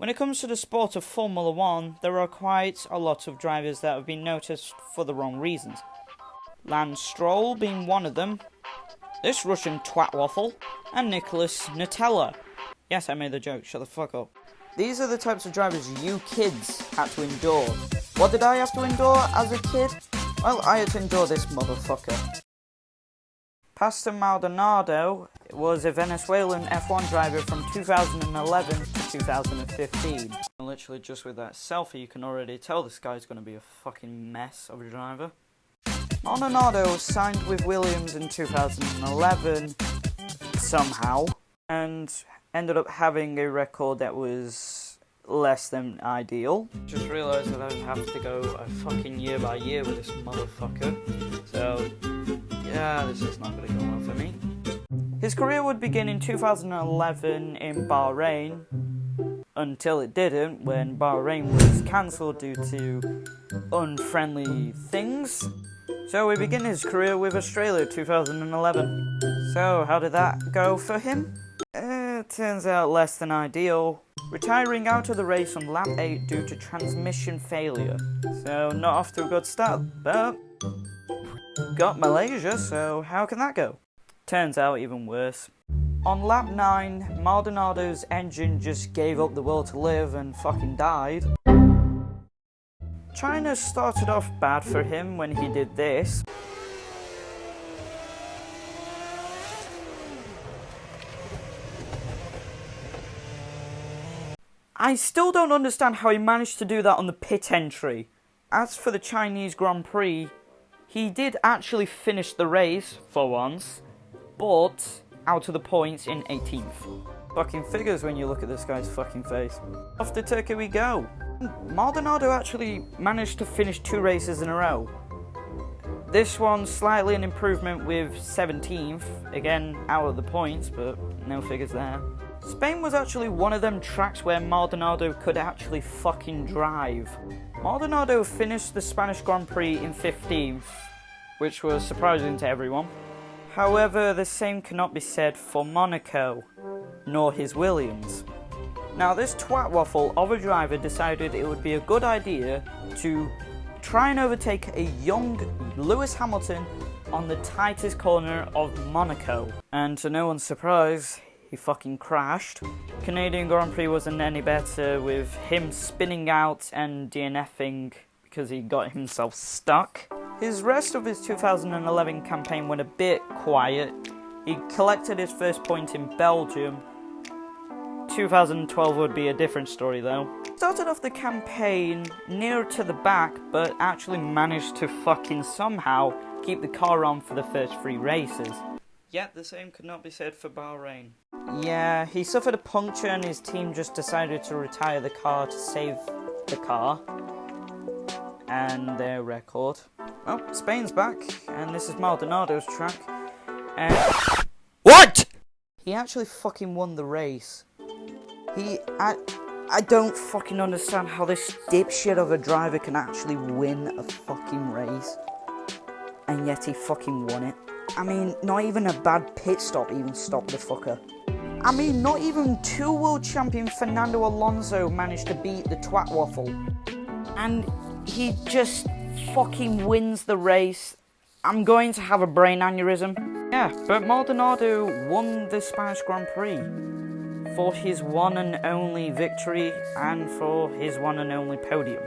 When it comes to the sport of Formula 1, there are quite a lot of drivers that have been noticed for the wrong reasons. Lance Stroll being one of them, this Russian twat waffle, and Nicholas Nutella. Yes, I made the joke, shut the fuck up. These are the types of drivers you kids had to endure. What did I have to endure as a kid? Well, I had to endure this motherfucker. Pastor Maldonado was a Venezuelan F1 driver from 2011 to 2015. And literally just with that selfie you can already tell this guy's going to be a fucking mess of a driver. Maldonado signed with Williams in 2011 somehow and ended up having a record that was less than ideal. Just realised that I have to go a fucking year by year with this motherfucker. So yeah, this is not going to go well for me. His career would begin in 2011 in Bahrain, until it didn't, when Bahrain was cancelled due to unfriendly things. So we begin his career with Australia 2011. So how did that go for him? It turns out less than ideal, retiring out of the race on lap 8 due to transmission failure. So not off to a good start, but got Malaysia, so how can that go? Turns out even worse. On lap 9, Maldonado's engine just gave up the will to live and fucking died. China started off bad for him when he did this. I still don't understand how he managed to do that on the pit entry. As for the Chinese Grand Prix, he did actually finish the race for once, but out of the points in 18th. Fucking figures when you look at this guy's fucking face. Off to Turkey we go. Maldonado actually managed to finish 2 races in a row. This one slightly an improvement with 17th, again out of the points, but no figures there. Spain was actually one of them tracks where Maldonado could actually fucking drive. Maldonado finished the Spanish Grand Prix in 15th, which was surprising to everyone. However, the same cannot be said for Monaco, nor his Williams. Now this twat waffle of a driver decided it would be a good idea to try and overtake a young Lewis Hamilton on the tightest corner of Monaco. And to no one's surprise, he fucking crashed. Canadian Grand Prix wasn't any better, with him spinning out and DNFing because he got himself stuck. His rest of his 2011 campaign went a bit quiet. He collected his first point in Belgium. 2012 would be a different story though. Started off the campaign near to the back, but actually managed to fucking somehow keep the car on for the first 3 races. Yet the same could not be said for Bahrain. Yeah, he suffered a puncture and his team just decided to retire the car to save the car and their record. Well, Spain's back, and this is Maldonado's track. And what? He actually fucking won the race. I don't fucking understand how this dipshit of a driver can actually win a fucking race. And yet he fucking won it. I mean, not even a bad pit stop even stopped the fucker. I mean, not even 2 world champion Fernando Alonso managed to beat the twat waffle. And he just fucking wins the race. I'm going to have a brain aneurysm. Yeah, but Maldonado won the Spanish Grand Prix for his one and only victory and for his one and only podium.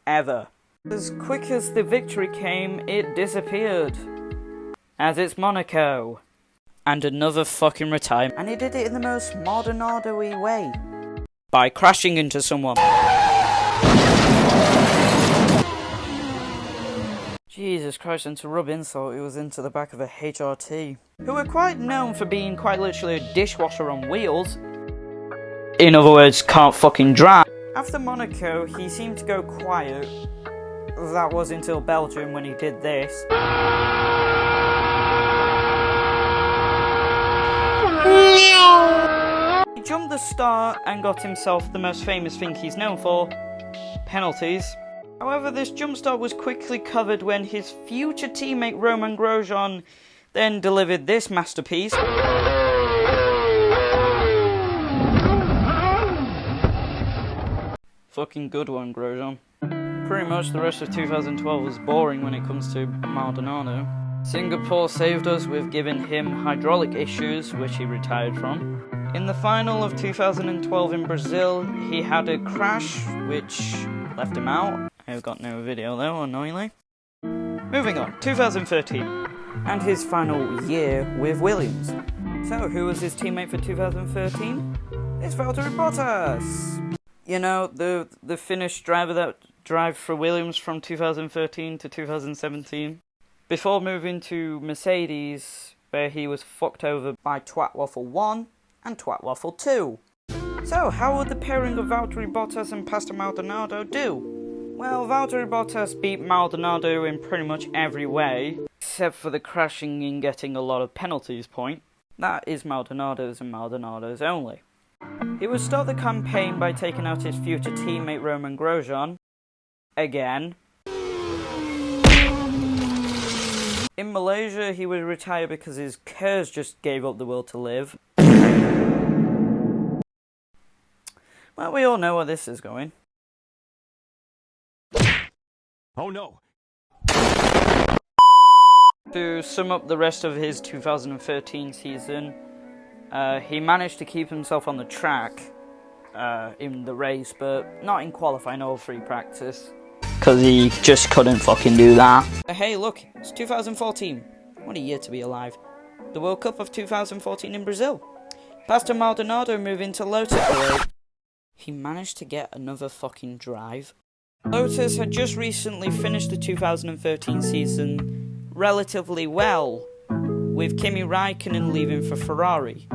Ever. As quick as the victory came, it disappeared. As it's Monaco. And another fucking retirement. And he did it in the most Maldonado-y way. By crashing into someone. Jesus Christ, and to rub insult, it was into the back of a HRT. Who were quite known for being quite literally a dishwasher on wheels. In other words, can't fucking drive. After Monaco, he seemed to go quiet. That was until Belgium when he did this. He jumped the start and got himself the most famous thing he's known for, penalties. However, this jump start was quickly covered when his future teammate Romain Grosjean then delivered this masterpiece. fucking good one, Grosjean. Pretty much the rest of 2012 was boring when it comes to Maldonado. Singapore saved us with giving him hydraulic issues, which he retired from. In the final of 2012 in Brazil, he had a crash, which left him out. I've got no video though, annoyingly. Moving on, 2013, and his final year with Williams. So, who was his teammate for 2013? It's Valtteri Bottas! You know, the Finnish driver that drove for Williams from 2013 to 2017. Before moving to Mercedes, where he was fucked over by Twatwaffle 1 and Twatwaffle 2. So, how would the pairing of Valtteri Bottas and Pastor Maldonado do? Well, Valtteri Bottas beat Maldonado in pretty much every way, except for the crashing and getting a lot of penalties point. That is Maldonado's and Maldonado's only. He would start the campaign by taking out his future teammate Roman Grosjean, again. In Malaysia, he would retire because his Kers just gave up the will to live. Well, we all know where this is going. Oh no! To sum up the rest of his 2013 season, he managed to keep himself on the track in the race, but not in qualifying or free practice. Because he just couldn't fucking do that. Hey look, it's 2014. What a year to be alive. The World Cup of 2014 in Brazil. Pastor Maldonado moving to Lotus. He managed to get another fucking drive. Lotus had just recently finished the 2013 season relatively well, with Kimi Raikkonen leaving for Ferrari.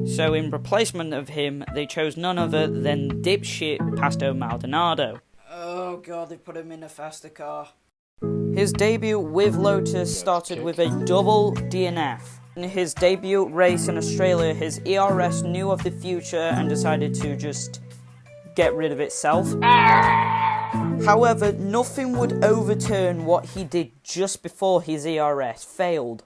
So in replacement of him, they chose none other than dipshit Pastor Maldonado. Oh god, they put him in a faster car. His debut with Lotus started with a double DNF. In his debut race in Australia, his ERS knew of the future and decided to just get rid of itself. However, nothing would overturn what he did just before his ERS failed.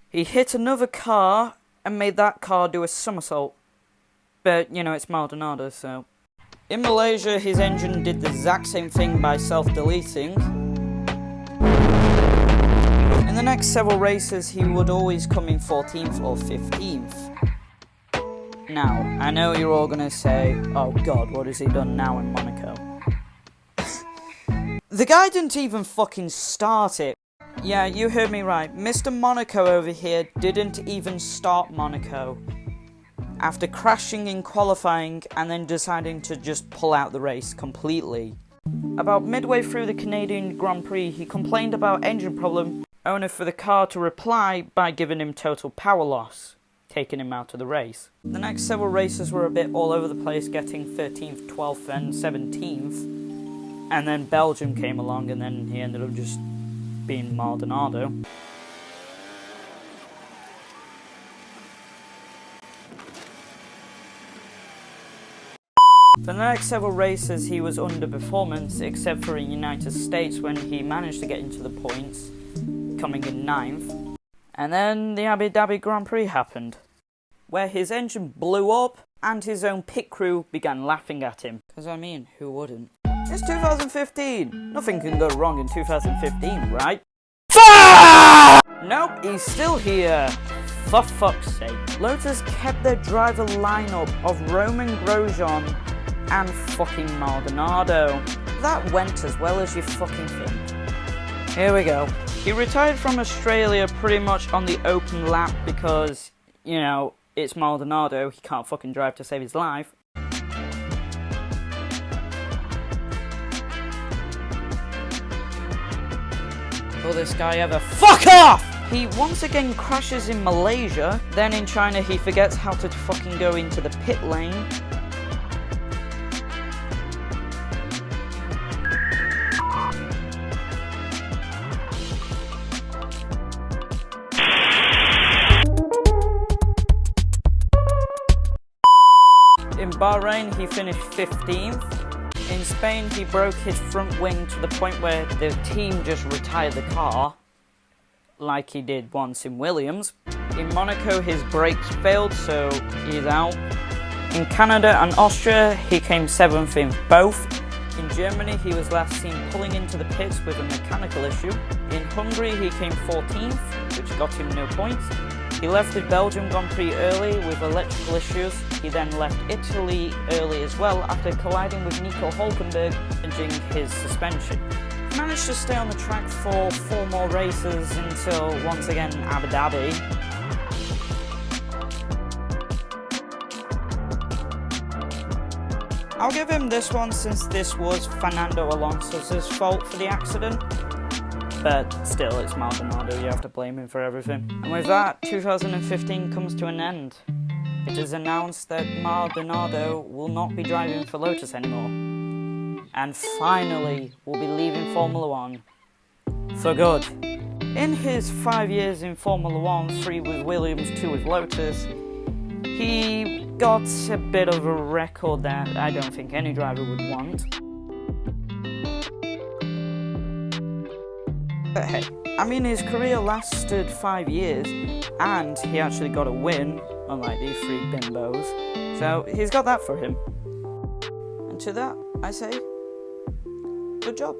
He hit another car and made that car do a somersault. But, you know, it's Maldonado, so... In Malaysia, his engine did the exact same thing by self-deleting. In the next several races, he would always come in 14th or 15th. Now, I know you're all gonna say, oh god, what has he done now in Monaco? The guy didn't even fucking start it. Yeah, you heard me right. Mr. Monaco over here didn't even start Monaco. After crashing in qualifying and then deciding to just pull out the race completely. About midway through the Canadian Grand Prix, he complained about engine problem, only for the car to reply by giving him total power loss, taking him out of the race. The next several races were a bit all over the place, getting 13th, 12th and 17th. And then Belgium came along and then he ended up just being Maldonado. For the next several races he was underperformance, except for in United States when he managed to get into the points, coming in 9th. And then the Abu Dhabi Grand Prix happened, where his engine blew up and his own pit crew began laughing at him. Because I mean, who wouldn't? It's 2015! Nothing can go wrong in 2015, right? Nope, he's still here. For fuck's sake. Lotus kept their driver lineup of Roman Grosjean and fucking Maldonado. That went as well as you fucking think. Here we go. He retired from Australia pretty much on the open lap because, you know, it's Maldonado, he can't fucking drive to save his life. Will this guy ever fuck off? He once again crashes in Malaysia, then in China he forgets how to fucking go into the pit lane. In Bahrain he finished 15th. In Spain, he broke his front wing to the point where the team just retired the car. like he did once in Williams. In Monaco, his brakes failed, so he's out. In Canada and Austria, he came 7th in both. In Germany, he was last seen pulling into the pits with a mechanical issue. In Hungary, he came 14th, which got him no points. He left the Belgium Grand Prix early with electrical issues. He then left Italy early as well after colliding with Nico Hülkenberg, damaging his suspension. He managed to stay on the track for 4 more races until, once again, Abu Dhabi. I'll give him this one since this was Fernando Alonso's fault for the accident. But still, it's Maldonado, you have to blame him for everything. And with that, 2015 comes to an end. It is announced that Maldonado will not be driving for Lotus anymore. And finally, will be leaving Formula 1 for good. In his 5 years in Formula 1, 3 with Williams, 2 with Lotus, he got a bit of a record that I don't think any driver would want. But hey, I mean, his career lasted 5 years, and he actually got a win, unlike these 3 bimbos, so he's got that for him. And to that, I say, good job.